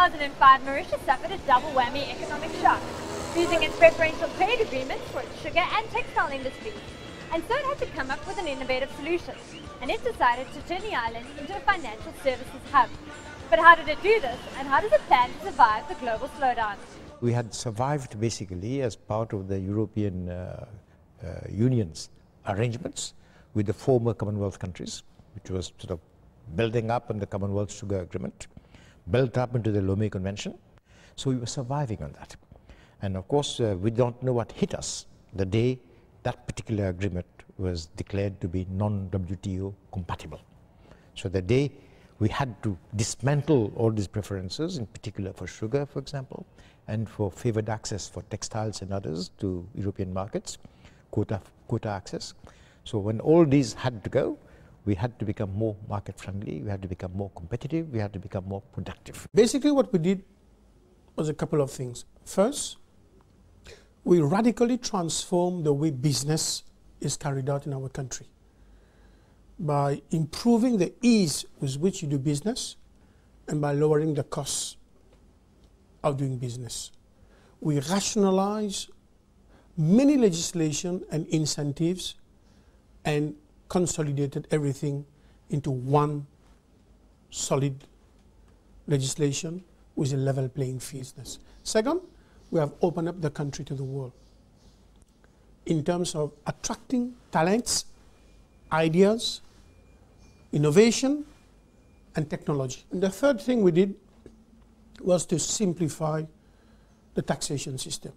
2005, Mauritius suffered a double whammy economic shock, losing its preferential trade agreements for its sugar and textile industries. And so it had to come up with an innovative solution, and it decided to turn the island into a financial services hub. But how did it do this, and how does it plan to survive the global slowdown? We had survived basically as part of the European Union's arrangements with the former Commonwealth countries, which was sort of building up on the Commonwealth Sugar Agreement, built up into the Lomé Convention. So we were surviving on that. And of course, we don't know what hit us the day that particular agreement was declared to be non-WTO compatible. So the day we had to dismantle all these preferences, in particular for sugar, for example, and for favored access for textiles and others to European markets, quota access. So when all these had to go, we had to become more market friendly, we had to become more competitive, we had to become more productive. Basically what we did was a couple of things. First, we radically transformed the way business is carried out in our country by improving the ease with which you do business and by lowering the costs of doing business. We rationalize many legislation and incentives and consolidated everything into one solid legislation with a level playing field. Second, we have opened up the country to the world in terms of attracting talents, ideas, innovation, and technology. And the third thing we did was to simplify the taxation system.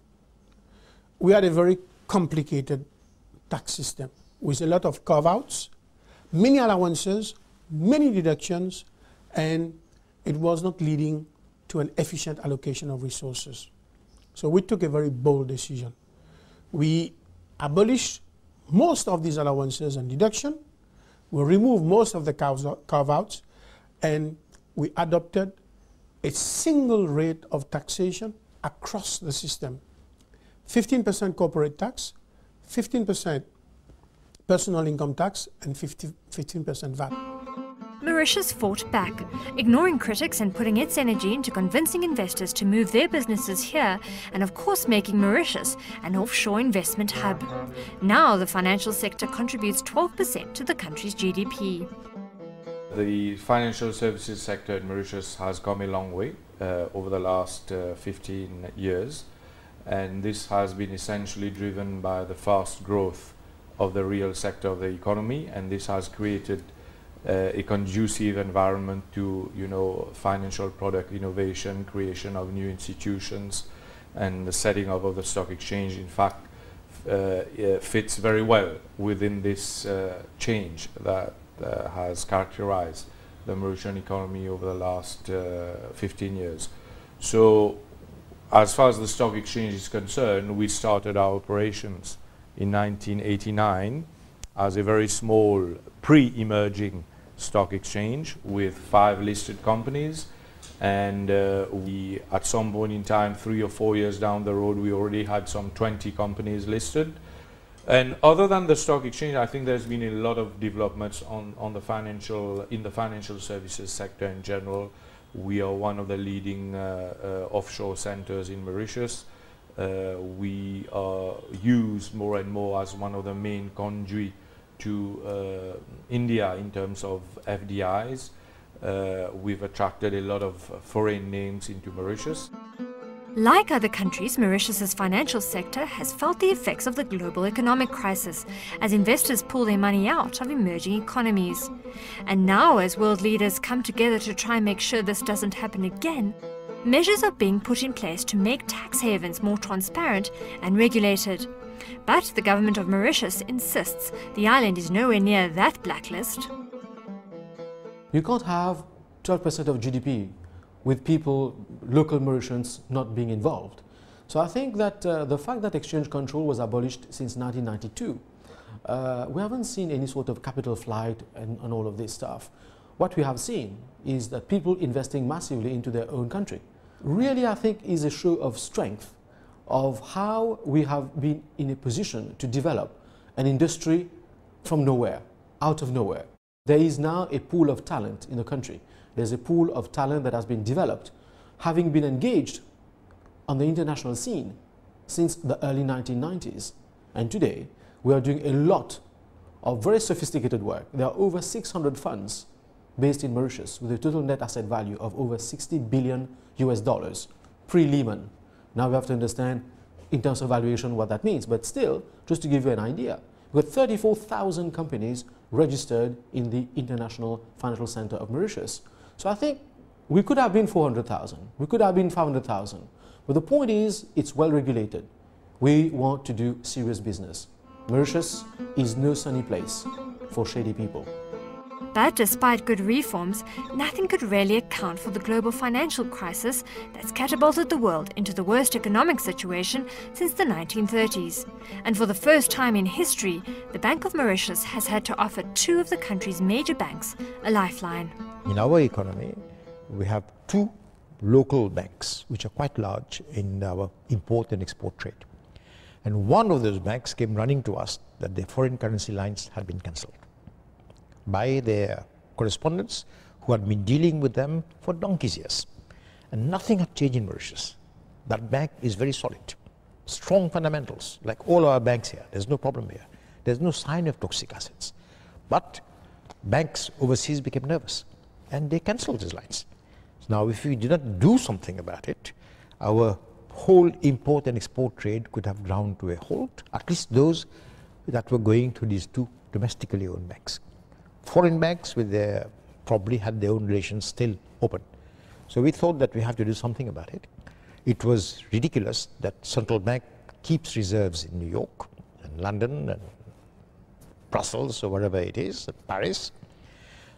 We had a very complicated tax system with a lot of carve-outs, many allowances, many deductions, and it was not leading to an efficient allocation of resources. So we took a very bold decision. We abolished most of these allowances and deduction, we removed most of the carve-outs, and we adopted a single rate of taxation across the system. 15% corporate tax, 15% personal income tax, and 15% VAT. Mauritius fought back, ignoring critics and putting its energy into convincing investors to move their businesses here and of course making Mauritius an offshore investment hub. Now the financial sector contributes 12% to the country's GDP. The financial services sector in Mauritius has come a long way over the last 15 years, and this has been essentially driven by the fast growth of the real sector of the economy, and this has created a conducive environment to, financial product innovation, creation of new institutions, and the setting up of the stock exchange, in fact, fits very well within this change that has characterized the Mauritian economy over the last 15 years. So, as far as the stock exchange is concerned, we started our operations in 1989 as a very small pre-emerging stock exchange with 5 listed companies, and we at some point in time, 3 or 4 years down the road, we already had some 20 companies listed. And other than the stock exchange, I think there's been a lot of developments in the financial services sector in general. We are one of the leading offshore centers in Mauritius. We are used more and more as one of the main conduit to India in terms of FDIs. We've attracted a lot of foreign names into Mauritius. Like other countries, Mauritius's financial sector has felt the effects of the global economic crisis as investors pull their money out of emerging economies. And now, as world leaders come together to try and make sure this doesn't happen again, measures are being put in place to make tax havens more transparent and regulated. But the government of Mauritius insists the island is nowhere near that blacklist. You can't have 12% of GDP with people, local Mauritians, not being involved. So I think that the fact that exchange control was abolished since 1992, we haven't seen any sort of capital flight and all of this stuff. What we have seen is that people investing massively into their own country. Really, I think, is a show of strength of how we have been in a position to develop an industry from nowhere, out of nowhere. There is now a pool of talent in the country. There's a pool of talent that has been developed. having been engaged on the international scene since the early 1990s. And today, we are doing a lot of very sophisticated work. There are over 600 funds based in Mauritius with a total net asset value of over $60 billion US, pre-Lehman. Now we have to understand in terms of valuation what that means, but still, just to give you an idea, we've got 34,000 companies registered in the International Financial Center of Mauritius. So I think we could have been 400,000, we could have been 500,000, but the point is it's well regulated. We want to do serious business. Mauritius is no sunny place for shady people. But despite good reforms, nothing could really account for the global financial crisis that's catapulted the world into the worst economic situation since the 1930s. And for the first time in history, the Bank of Mauritius has had to offer two of the country's major banks a lifeline. In our economy, we have two local banks which are quite large in our import and export trade. And one of those banks came running to us that their foreign currency lines had been cancelled by their correspondents who had been dealing with them for donkey's years. And nothing had changed in Mauritius. That bank is very solid. Strong fundamentals, like all our banks here. There's no problem here. There's no sign of toxic assets. But banks overseas became nervous and they cancelled these lines. Now, if we did not do something about it, our whole import and export trade could have ground to a halt, at least those that were going to these two domestically owned banks. Foreign banks with their probably had their own relations still open. So we thought that we have to do something about it. It was ridiculous that central bank keeps reserves in New York and London and Brussels or wherever it is, Paris.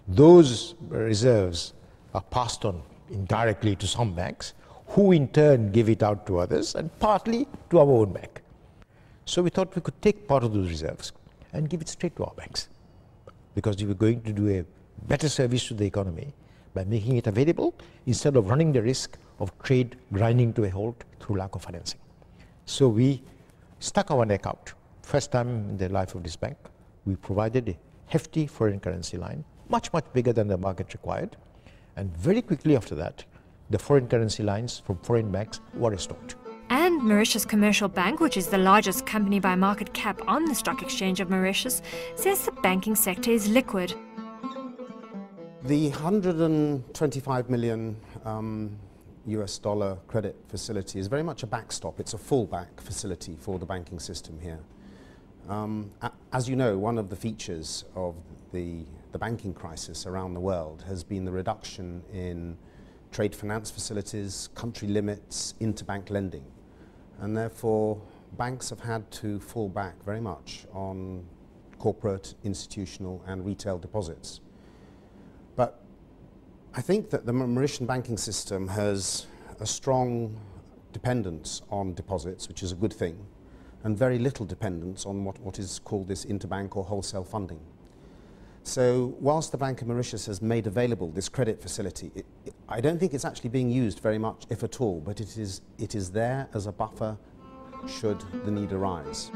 Those reserves are passed on indirectly to some banks who in turn give it out to others and partly to our own bank. So we thought we could take part of those reserves and give it straight to our banks, because we were going to do a better service to the economy by making it available instead of running the risk of trade grinding to a halt through lack of financing. So we stuck our neck out. First time in the life of this bank, we provided a hefty foreign currency line, much, much bigger than the market required. And very quickly after that, the foreign currency lines from foreign banks were restored. And Mauritius Commercial Bank, which is the largest company by market cap on the Stock Exchange of Mauritius, says the banking sector is liquid. The 125 million US dollar credit facility is very much a backstop. It's a fallback facility for the banking system here. As you know, one of the features of the banking crisis around the world has been the reduction in trade finance facilities, country limits, interbank lending. And therefore, banks have had to fall back very much on corporate, institutional and retail deposits. But I think that the Mauritian banking system has a strong dependence on deposits, which is a good thing, and very little dependence on what is called this interbank or wholesale funding. So whilst the Bank of Mauritius has made available this credit facility, I don't think it's actually being used very much, if at all, but it is there as a buffer should the need arise.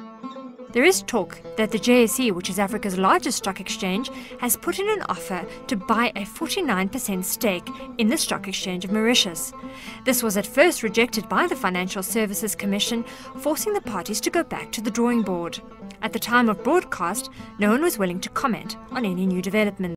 There is talk that the JSE, which is Africa's largest stock exchange, has put in an offer to buy a 49% stake in the Stock Exchange of Mauritius. This was at first rejected by the Financial Services Commission, forcing the parties to go back to the drawing board. At the time of broadcast, no one was willing to comment on any new development.